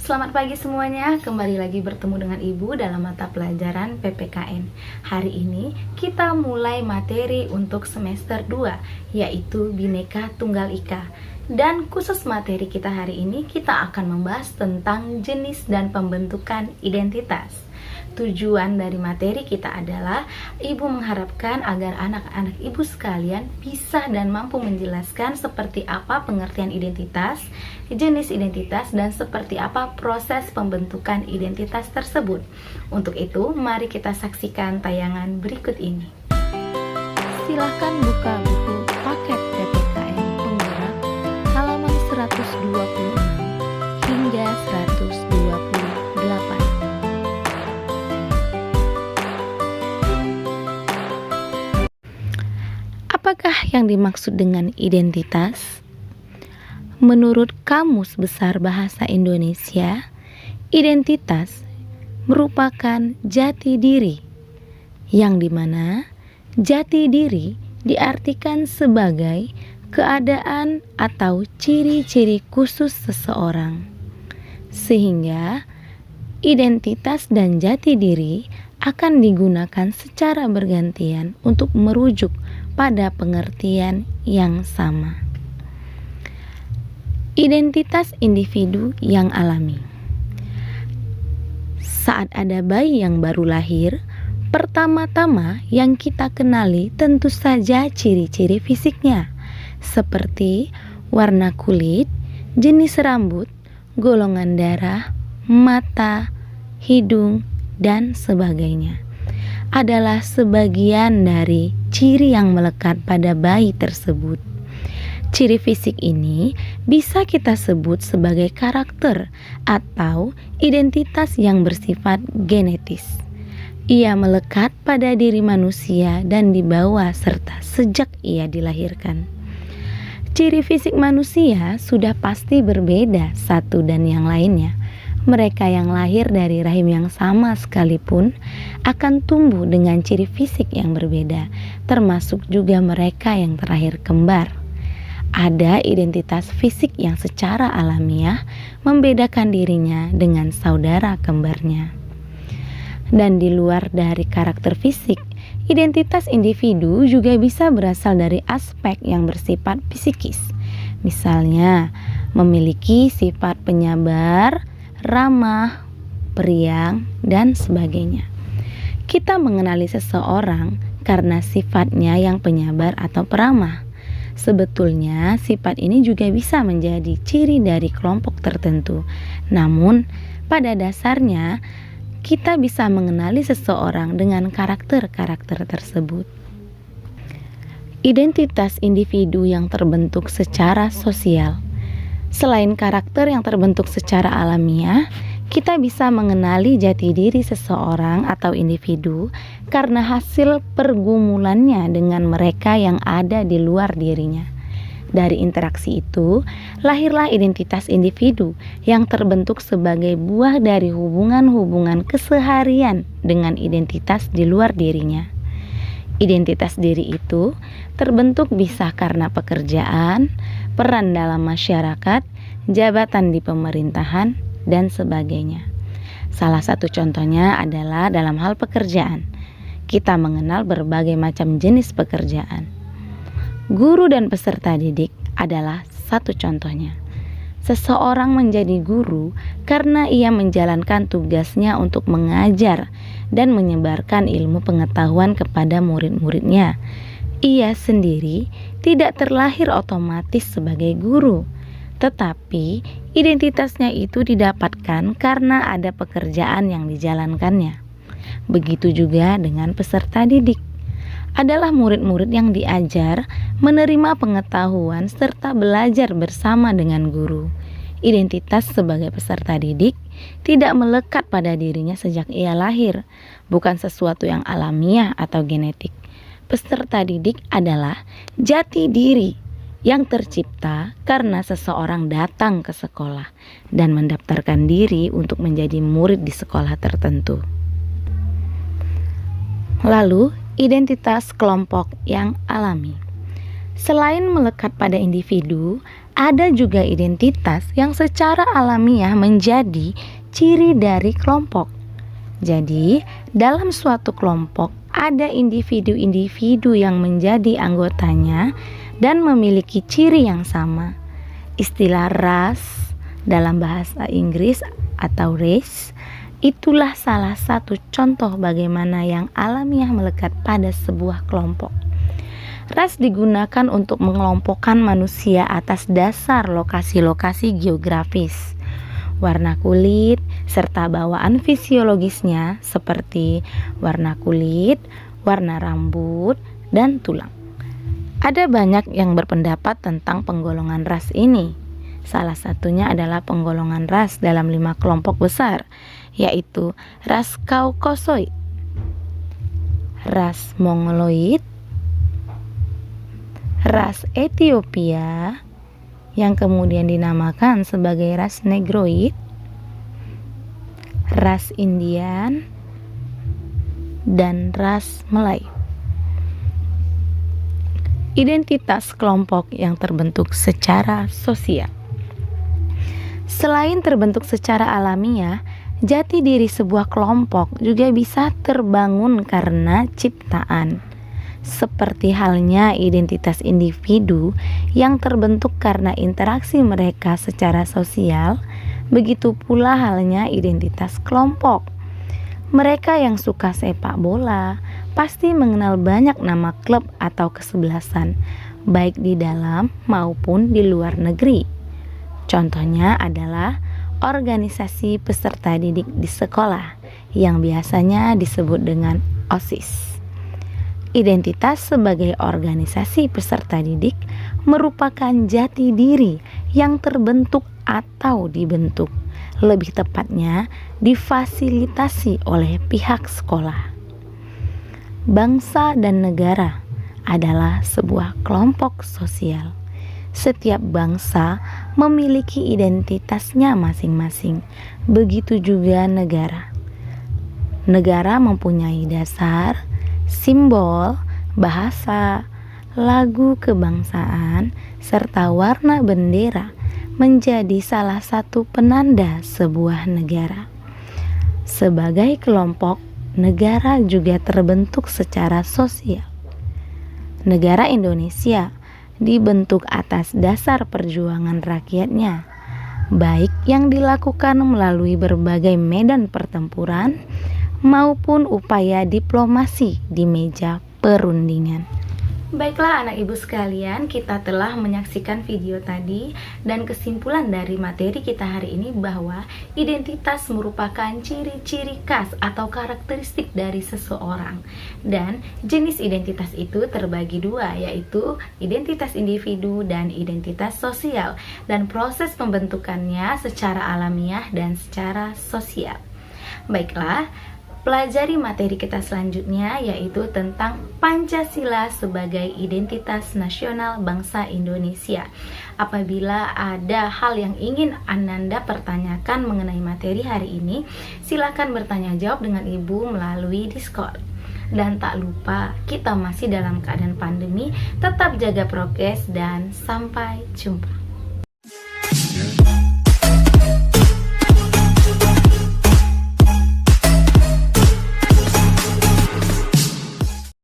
Selamat pagi semuanya, kembali lagi bertemu dengan Ibu dalam mata pelajaran PPKN. Hari ini kita mulai materi untuk semester 2, yaitu Bhinneka Tunggal Ika. Dan khusus materi kita hari ini, kita akan membahas tentang jenis dan pembentukan identitas. Tujuan dari materi kita adalah Ibu mengharapkan agar anak-anak Ibu sekalian bisa dan mampu menjelaskan seperti apa pengertian identitas, jenis identitas, dan seperti apa proses pembentukan identitas tersebut. Untuk itu, mari kita saksikan tayangan berikut ini. Silahkan buka buku paket PPKN penggerak halaman 126 hingga 128. Apakah yang dimaksud dengan identitas? Menurut Kamus Besar Bahasa Indonesia, identitas merupakan jati diri, yang dimana jati diri diartikan sebagai keadaan atau ciri-ciri khusus seseorang. Sehingga identitas dan jati diri akan digunakan secara bergantian untuk merujuk pada pengertian yang sama. Identitas individu yang alami. Saat ada bayi yang baru lahir, pertama-tama yang kita kenali tentu saja ciri-ciri fisiknya, seperti warna kulit, jenis rambut, golongan darah, mata, hidung, dan sebagainya. Adalah sebagian dari ciri yang melekat pada bayi tersebut. Ciri fisik ini bisa kita sebut sebagai karakter atau identitas yang bersifat genetis. Ia melekat pada diri manusia dan dibawa serta sejak ia dilahirkan. Ciri fisik manusia sudah pasti berbeda satu dan yang lainnya. Mereka yang lahir dari rahim yang sama sekalipun akan tumbuh dengan ciri fisik yang berbeda, termasuk juga mereka yang terlahir kembar. Ada identitas fisik yang secara alamiah membedakan dirinya dengan saudara kembarnya. Dan di luar dari karakter fisik, identitas individu juga bisa berasal dari aspek yang bersifat psikis. Misalnya, memiliki sifat penyabar, ramah, periang, dan sebagainya. Kita mengenali seseorang karena sifatnya yang penyabar atau peramah. Sebetulnya sifat ini juga bisa menjadi ciri dari kelompok tertentu. Namun, pada dasarnya kita bisa mengenali seseorang dengan karakter-karakter tersebut. Identitas individu yang terbentuk secara sosial. Selain karakter yang terbentuk secara alamiah, kita bisa mengenali jati diri seseorang atau individu karena hasil pergumulannya dengan mereka yang ada di luar dirinya. Dari interaksi itu, lahirlah identitas individu yang terbentuk sebagai buah dari hubungan-hubungan keseharian dengan identitas di luar dirinya. Identitas diri itu terbentuk bisa karena pekerjaan, peran dalam masyarakat, jabatan di pemerintahan, dan sebagainya. Salah satu contohnya adalah dalam hal pekerjaan. Kita mengenal berbagai macam jenis pekerjaan. Guru dan peserta didik adalah satu contohnya. Seseorang menjadi guru karena ia menjalankan tugasnya untuk mengajar dan menyebarkan ilmu pengetahuan kepada murid-muridnya. Ia sendiri tidak terlahir otomatis sebagai guru, tetapi identitasnya itu didapatkan karena ada pekerjaan yang dijalankannya. Begitu juga dengan peserta didik. Adalah murid-murid yang diajar, menerima pengetahuan, serta belajar bersama dengan guru. Identitas sebagai peserta didik tidak melekat pada dirinya sejak ia lahir, bukan sesuatu yang alamiah atau genetik. Peserta didik adalah jati diri yang tercipta karena seseorang datang ke sekolah dan mendaftarkan diri untuk menjadi murid di sekolah tertentu. Lalu, identitas kelompok yang alami. Selain melekat pada individu, Ada juga identitas yang secara alamiah menjadi ciri dari kelompok. Jadi, dalam suatu kelompok ada individu-individu yang menjadi anggotanya dan memiliki ciri yang sama. Istilah ras dalam bahasa Inggris atau race itulah salah satu contoh bagaimana yang alamiah melekat pada sebuah kelompok. Ras digunakan untuk mengelompokkan manusia atas dasar lokasi-lokasi geografis, warna kulit, serta bawaan fisiologisnya seperti warna kulit, warna rambut, dan tulang. Ada banyak yang berpendapat tentang penggolongan ras ini. Salah satunya adalah penggolongan ras dalam 5 kelompok besar, yaitu ras Kaukasoid, ras Mongoloid, ras Ethiopia yang kemudian dinamakan sebagai ras Negroid, ras Indian, dan ras Melayu. Identitas kelompok yang terbentuk secara sosial. Selain terbentuk secara alamiah, jati diri sebuah kelompok juga bisa terbangun karena ciptaan. Seperti halnya identitas individu yang terbentuk karena interaksi mereka secara sosial, begitu pula halnya identitas kelompok. Mereka yang suka sepak bola pasti mengenal banyak nama klub atau kesebelasan, baik di dalam maupun di luar negeri. Contohnya adalah organisasi peserta didik di sekolah yang biasanya disebut dengan OSIS. Identitas sebagai organisasi peserta didik merupakan jati diri yang terbentuk atau dibentuk, lebih tepatnya difasilitasi oleh pihak sekolah. Bangsa dan negara adalah sebuah kelompok sosial. Setiap bangsa memiliki identitasnya masing-masing, begitu juga negara. Negara mempunyai dasar, simbol, bahasa, lagu kebangsaan, serta warna bendera menjadi salah satu penanda sebuah negara. Sebagai kelompok, negara juga terbentuk secara sosial. Negara Indonesia dibentuk atas dasar perjuangan rakyatnya, baik yang dilakukan melalui berbagai medan pertempuran maupun upaya diplomasi di meja perundingan. Baiklah anak ibu sekalian, kita telah menyaksikan video tadi dan kesimpulan dari materi kita hari ini bahwa identitas merupakan ciri-ciri khas atau karakteristik dari seseorang. Dan jenis identitas itu terbagi dua, yaitu identitas individu dan identitas sosial. Dan proses pembentukannya secara alamiah dan secara sosial. Baiklah, pelajari materi kita selanjutnya, yaitu tentang Pancasila sebagai identitas nasional bangsa Indonesia. Apabila ada hal yang ingin Ananda pertanyakan mengenai materi hari ini, silakan bertanya jawab dengan Ibu melalui Discord. Dan tak lupa, kita masih dalam keadaan pandemi, tetap jaga prokes dan sampai jumpa.